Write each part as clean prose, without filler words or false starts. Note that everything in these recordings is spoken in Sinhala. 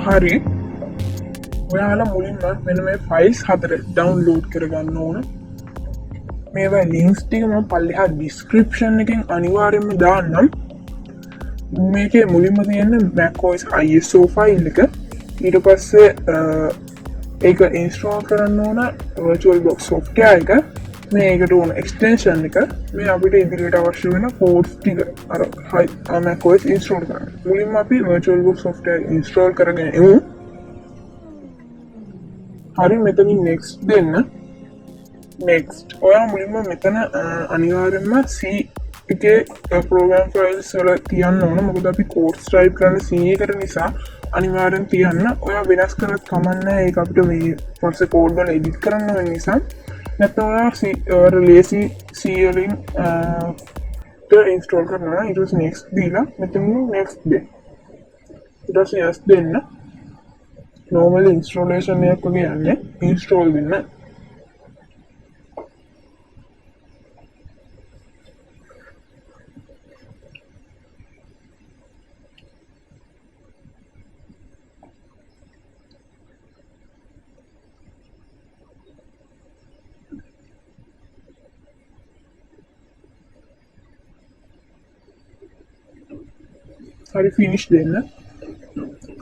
හරි ඔයාලා මුලින්ම මෙන්න මේ ෆයිල්ස් 4 ඩවුන්ලෝඩ් කරගන්න ඕන. මේවා ලින්ක්ස් ටික මම පල්ලෙහා ඩිස්ක්‍රිප්ෂන් එකෙන් අනිවාර්යයෙන්ම දාන්නම්. මේකේ මුලින්ම තියෙන්නේ macOS ISO ෆයිල් එක. ඊට පස්සේ ඒක ඉන්ස්ටෝල් කරන්න ඕන VirtualBox software එක. මේකට ඕන එක්ස්ටෙන්ෂන් එක. මේ අපිට ඉදිරියට අවශ්‍ය වෙන කෝඩ්ස් ටික අර macOS ඉන්ස්ටෝල් කරන්න. මුලින්ම අපි VirtualBox software ඉන්ස්ටෝල් කරගෙන එමු. හරි මෙතනින් next දෙන්න. next ඔයා මුලින්ම මෙතන අනිවාර්යයෙන්ම C එකේ program files වල තියන්න ඕන. මොකද අපි codes type කරන්නේ C එකට නිසා අනිවාර්යෙන් තියන්න. ඔයා වෙනස් කරත් කමක් නැහැ. ඒක අපිට මේ පස්සේ code වල edit කරන්න වෙන නිසා. නැත්නම් ඔයා lazy C වලින් install කරනවා. ඊට පස්සේ next දීලා මෙතන next දෙන්න. ඊට පස්සේ yes දෙන්න. normal installation එකක් වගේ යන්නේ install වෙන්න. හරි finish දෙන්න.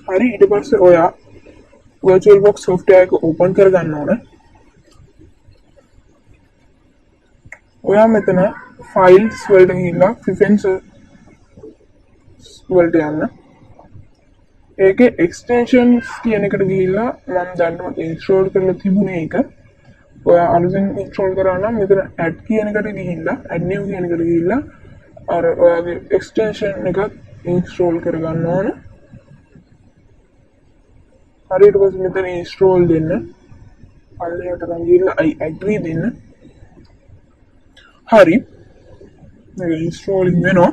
හරි ඊට පස්සේ ඔයා VirtualBox software එක open කරගන්න ඕන. ඔයා මෙතන files වලට ගිහිල්ලා preferences වලට යන්න. ඒකේ extensions කියන එකට ගිහිල්ලා මම දැන් install කරලා තිබුණේ ඒක. ඔයා අලුතෙන් install කරා නම් මෙතන add කියන එකට ගිහිල්ලා add new කියන එකට ගිහිල්ලා අර ඔයාගේ extension එක install කරගන්න ඕන. හරි ඊට පස්සේ මෙතන install දෙන්න. පල්ලෙහාට ගිහිල්ලා I agree දෙන්න. හරි මේක installing වෙනවා.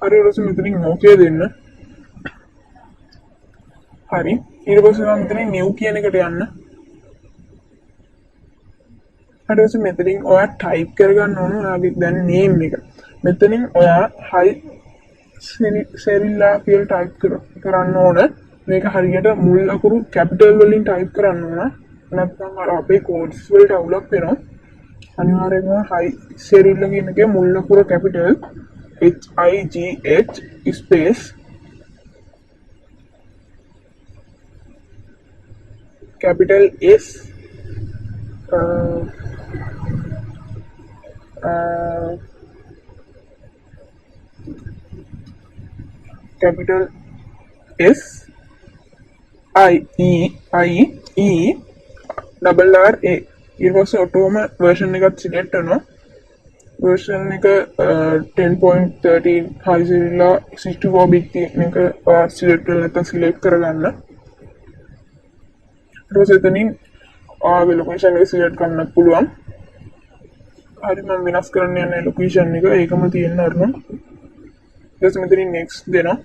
හරි ඊට පස්සේ මෙතනින් okay දෙන්න. හරි ඊට පස්සේ මෙතනින් new කියන එකට යන්න. ඊට පස්සේ මෙතනින් ඔයා type කරගන්න ඕන ඔයාගේ දැන් name එක. මෙතනින් ඔයා hi සෙරිල්ලා කියලා ටයිප් කරන්න ඕන. මේක හරියට මුල් අකුරු කැපිටල් වලින් ටයිප් කරන්න ඕන. නැත්නම් අර අපේ කෝඩ්ස් වලට අවුලක් වෙනවා. අනිවාර්යයෙන්ම hi සෙරිල්ලා කියන එකේ මුල් අකුර capital HIGH space capital S capital S I E double R A. ඊට පස්සේ ඔටෝම version එකත් select කරනවා. version එක 10.13 high Sierra 64 bit තියෙන එක select කරලා නැත්නම් select කරගන්න. ඊට පස්සේ එතනින් ඔයාගේ location එක select කරන්න පුළුවන්. හරි මම වෙනස් කරන්න යන්නේ location එක ඒකම තියෙන්න අරනවා. ඊට පස්සේ මෙතනින් next දෙනවා.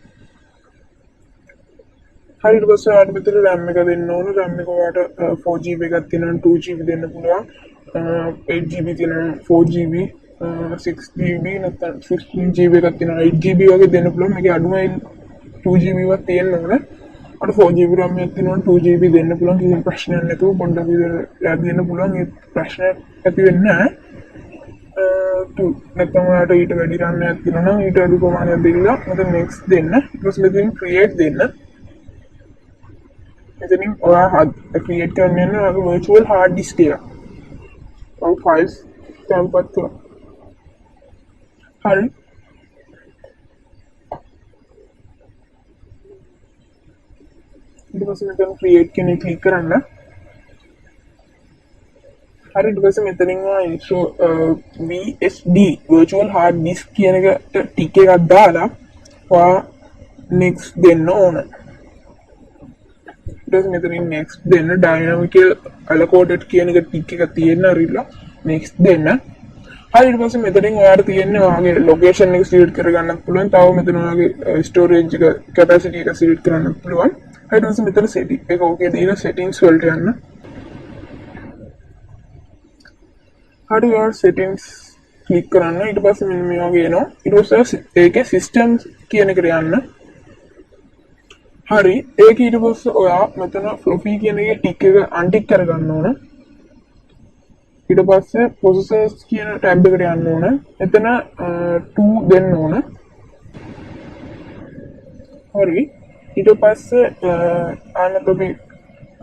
හරි ඊට පස්සේ ඔයාලට මෙතන RAM එක දෙන්න ඕන. RAM එක ඔයාලට 4GB එකක් තියෙනවා 2GB දෙන්න පුළුවන්. 8GB තියෙනවා 4GB 6GB නැත්නම් 16GB එකක් තියෙනවා 8GB වගේ දෙන්න පුළුවන්. මේකේ අඩුමයි 2GB වත් තියෙන්න ඕන. අර 4GB RAM එකක් තියෙනවා 2GB දෙන්න පුළුවන්. කිසිම ප්‍රශ්නයක් නැතුව පොඩ්ඩක් විතර දෙන්න පුළුවන්. ඒ ප්‍රශ්නයක් ඇති වෙන්නේ නැහැ. නැත්නම් ඔයාලට ඊට වැඩි RAM එකක් තියෙනවා නම් ඊට අඩු ප්‍රමාණයක් දෙන්න. මෙතන next දෙන්න. ඊට පස්සේ මෙතන create දෙන්න. මෙතනින් ඔයා create කරන්න යන ඔයාගේ virtual hard disk එක. ඔය files tempat කරලා. හරි. ඊට පස්සේ මෙතන create කියන එක click කරන්න. හරි ඊට පස්සේ මෙතනින් VSD virtual hard disk කියන එකට tick එකක් දාලා ඔයා next දෙන්න ඕන. ඊට මෙතනින් next දෙන්න dynamical allocated කියන එක tick එක තියෙන්න අරිලා next දෙන්න. හරි ඊට පස්සේ මෙතනින් ඔයාලට තියෙන්නේ ඔයාගේ location එක select කරගන්නත් පුළුවන්. තව මෙතන ඔයාගේ storage එක capacity එක select කරන්නත් පුළුවන්. හරි ඊට පස්සේ මෙතන setting එක okay දීලා settings වලට යන්න. හරි ඔයාලා settings ක්ලික් කරන්න. ඊට පස්සේ මෙන්න මේ වගේ එනවා. ඊට පස්සේ ඒකේ සිස්ටම්ස් කියන එකට යන්න. හරි. ඒක ඊට පස්සේ ඔයා මෙතන ෆ්ලොපි කියන එකේ ටික් එක අන්ටික් කරගන්න ඕන. ඊට පස්සේ processors කියන ටැබ් එකට යන්න ඕන. එතන 2 දෙන්න ඕන. හරි. ඊට පස්සේ අනතොපි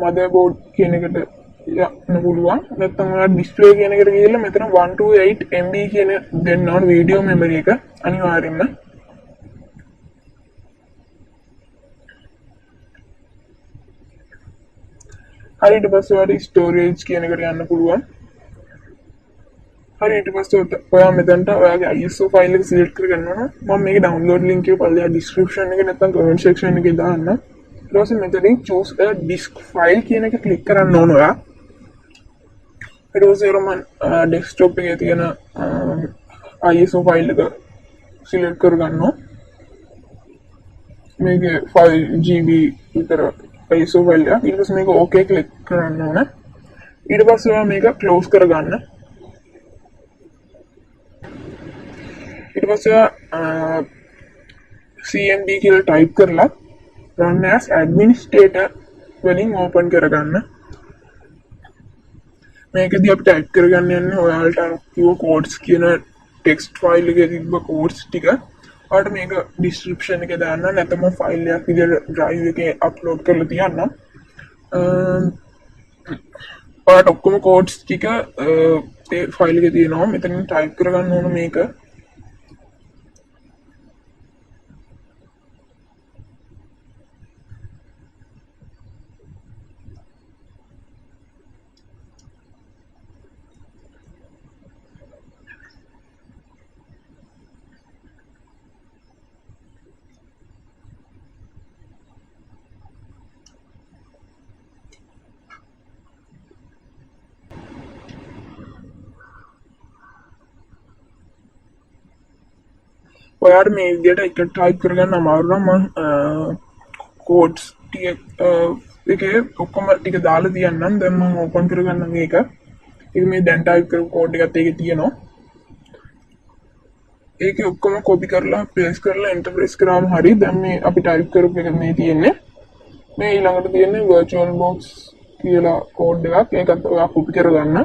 motherboard කියන එකට යන්න පුළුවන්. නැත්නම් ඔයා display කියන එකට ගිහලා මෙතන 128 MB කියන දෙන්න ඕන වීඩියෝ මෙමරි එක අනිවාර්යයෙන්ම. හරි. ඊට පස්සේ ඔයාට storage කියන එකට යන්න පුළුවන්. හරි. ඊට පස්සේ ඔයා මෙතනට ඔයාගේ ISO ෆයිල් එක සිලෙක්ට් කරගන්න ඕන. මම මේක download link එක පල්ලෙහා description එකේ නැත්නම් comment section එකේ දාන්න. ඊට පස්සේ මෙතනින් choose a disk file කියන එක ක්ලික් කරන්න ඕන ඔයා. ඊට පස්සේ මම desktop එකේ තියෙන ISO ෆයිල් එක සිලෙක්ට් කරගන්නවා. මේකේ 5GB විතර ISO ෆයිල් එක. ඊට පස්සේ මේක okay ක්ලික් කරන්න ඕන. ඊට පස්සේ ඔයා මේක close කරගන්න. ඊට පස්සේ cmd කියලා ටයිප් කරලා run as administrator වලින් ඕපන් කරගන්න. මේකදී අපි ටයිප් කරගන්න යන්නේ ඔයාලට කිව්ව codes කියන text file එකේ තිබ්බ codes ටික. ඔයාලට මේක description එකේ දාන්න. නැත්නම් file එකක් විදිහට drive එකේ upload කරලා තියන්න. ඔයාලට ඔක්කොම codes ටික ඒ file එකේ තියෙනවා. මෙතනින් ටයිප් කරගන්න ඕන මේක. ඔයාට මේ විදිහට එක ටයිප් කරගන්න අමාරු නම් මම codes ටික එකේ ඔක්කොම ටික දාලා තියන්නම්. දැන් මම ඕපන් කරගන්න මේක. ඒක මේ දැන් ටයිප් කරපු කෝඩ් එකත් ඒකේ තියෙනවා. ඒකේ ඔක්කොම copy කරලා paste කරලා enter press කරාම හරි. දැන් මේ අපි ටයිප් කරපු එක මේ තියෙන්නේ. මේ ඊළඟට තියෙන්නේ VirtualBox කියලා කෝඩ් එකක්. ඒකත් ඔයා copy කරගන්න.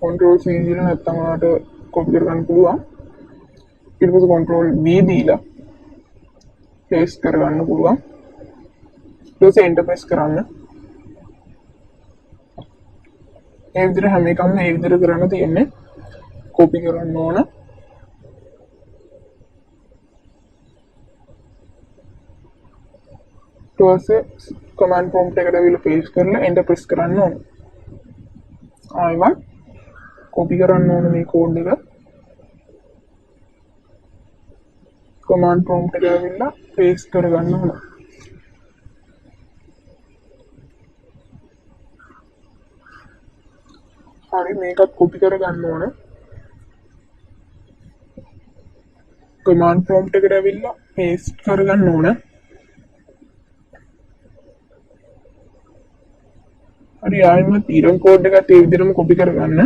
control C දීලා නැත්නම් ඔයාට copy කරගන්න පුළුවන්. ඊට පස්සේ control V දීලා paste කරගන්න පුළුවන්. ඊට පස්සේ enter press කරන්න. ඒ විදිහට හැම එකම මේ විදිහට කරන්න තියෙන්නේ. copy කරන්න ඕන. ඊට පස්සේ command prompt එකට ඇවිල්ලා paste කරලා enter press කරන්න ඕන. ආයෙත් copy කරන්න ඕන මේ code එක. command prompt එකට ඇවිල්ලා paste කරගන්න ඕන. හරි. මේකත් copy කරගන්න ඕන. command prompt එකට ඇවිල්ලා paste කරගන්න ඕන. හරි. ආයෙත් ඊළඟ code එකත් ඒ විදිහටම copy කරගන්න.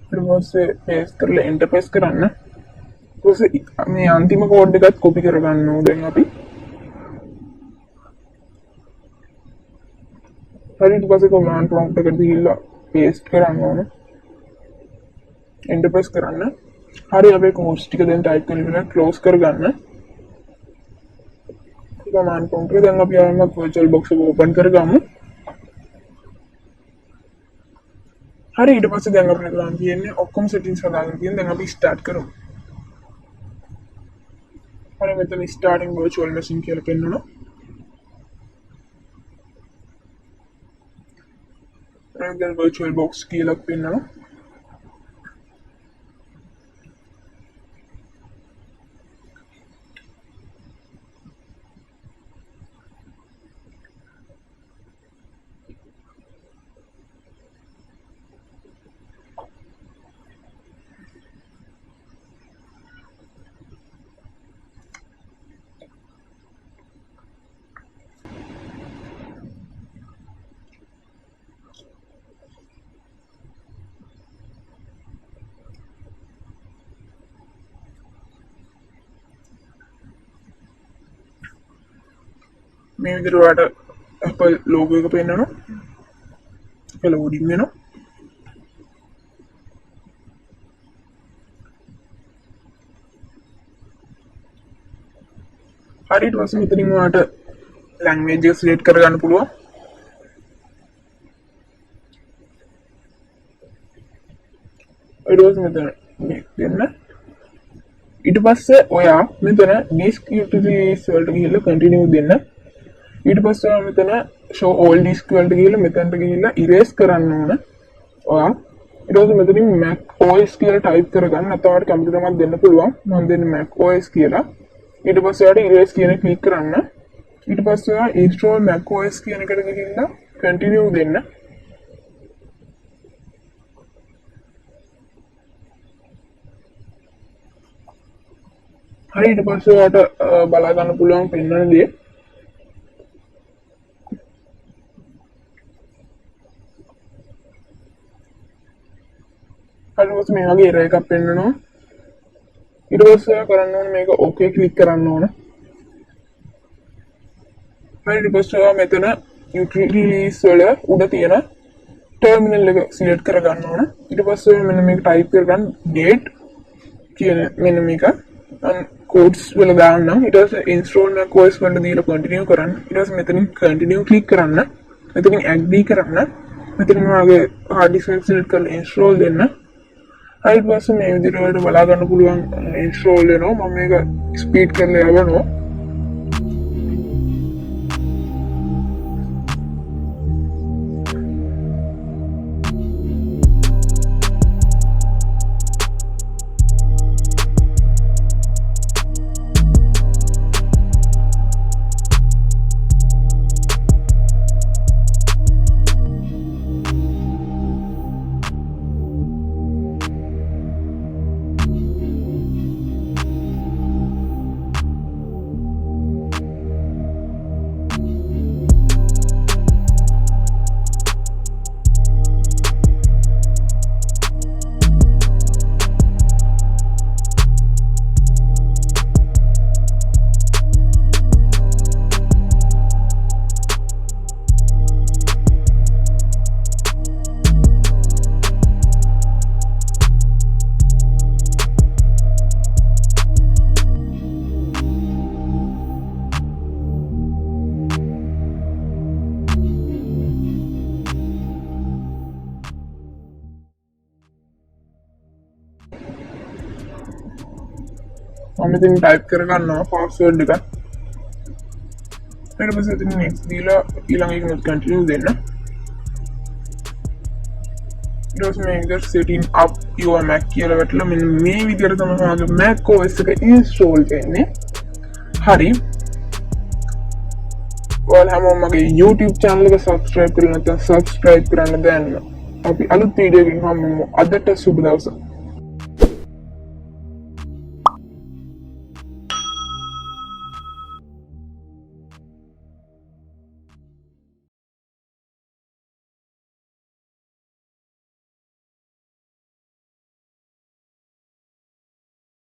ඊට පස්සේ paste කරලා enter press කරන්න. ඊට පස්සේ මේ අන්තිම code එකත් copy කරගන්න ඕන දැන් අපි. හරි. ඊට පස්සේ command prompt එකට ගිහිල්ලා paste කරන්න ඕන. enter press කරන්න. හරි. අපේ codes ටික දැන් type කරලා close කරගන්න. command prompt එක දැන් අපි ආයෙත් VirtualBox එක open කරගමු. හරි. ඊට පස්සේ දැන් අපිට ගන්න තියෙන්නේ ඔක්කොම settings හදාගෙන තියෙන. දැන් අපි start කරමු. හරි. මෙතන starting virtual machine කියලා පෙන්නනවා. දැන් VirtualBox කියලා පෙන්නනවා. මේ විදිහට ඔයාලට Apple logo එක පෙන්නනවා. ඒක loading වෙනවා. හරි ඊට පස්සේ මෙතනින් ඔයාලට language එක select කරගන්න පුළුවන්. ඊට පස්සේ මෙතන මේ දෙන්න. ඊට පස්සේ ඔයා මෙතන disk utilities වලට ගිහිල්ලා continue දෙන්න. ඊට පස්සේ ඔයා මෙතන show all disk වලට ගිහිල්ලා මෙතනට ගිහිල්ලා erase කරන්න ඕන. ඔයා ඊට පස්සේ මෙතනින් macOS කියලා type කරගන්න. නැත්නම් ඔයාලට කම්පියුටර් එකක් දෙන්න පුළුවන්. මම දෙන්නේ macOS කියලා. ඊට පස්සේ ඔයාලට erase කියන එක click කරන්න. ඊට පස්සේ ඔයා install macOS කියන එකට ගිහිල්ලා continue දෙන්න. හරි ඊට පස්සේ ඔයාලට බලා ගන්න පුළුවන් පෙන්වන දේ. හරි ඊට පස්සේ මේ වගේ error එකක් පෙන්වනවා. ඊට පස්සේ ඔයා කරන්න ඕනේ මේක okay click කරන්න ඕන. හරි ඊට පස්සේ ඔයා මෙතන utilities වල උඩ තියෙන terminal එක select කරගන්න ඕන. ඊට පස්සේ ඔයා මෙන්න මේක type කරගන්න date කියන මෙන්න මේක codes වල දාන්නම්. ඊට පස්සේ install macOS වලට දීලා continue කරන්න. ඊට පස්සේ මෙතනින් continue click කරන්න. මෙතනින් agree කරන්න. මෙතනින් ඔයාගේ hard disk එක select කරලා install දෙන්න. ඊට පස්සේ මේ විදිහට ඔයාලට බලා ගන්න පුළුවන් install වෙනවා. මම මේක speed කරලා යවනවා. මම ඉතින් type කරගන්නවා password එක. ඊට පස්සේ ඉතින් next දීලා ඊළඟ එකකට continue දෙන්න. ඊට පස්සේ මේ විදිහට setting up your Mac කියලා වැටලා මෙන්න මේ විදිහට තමයි ඔයාගේ macOS එක install වෙන්නේ. හරි. ඔයාලා හැමෝම මගේ YouTube channel එක subscribe කරලා නැත්නම් subscribe කරන්න දැන්. අපි අලුත් වීඩියෝ එකකින් හම්බෙමු. අදට සුබ දවසක්.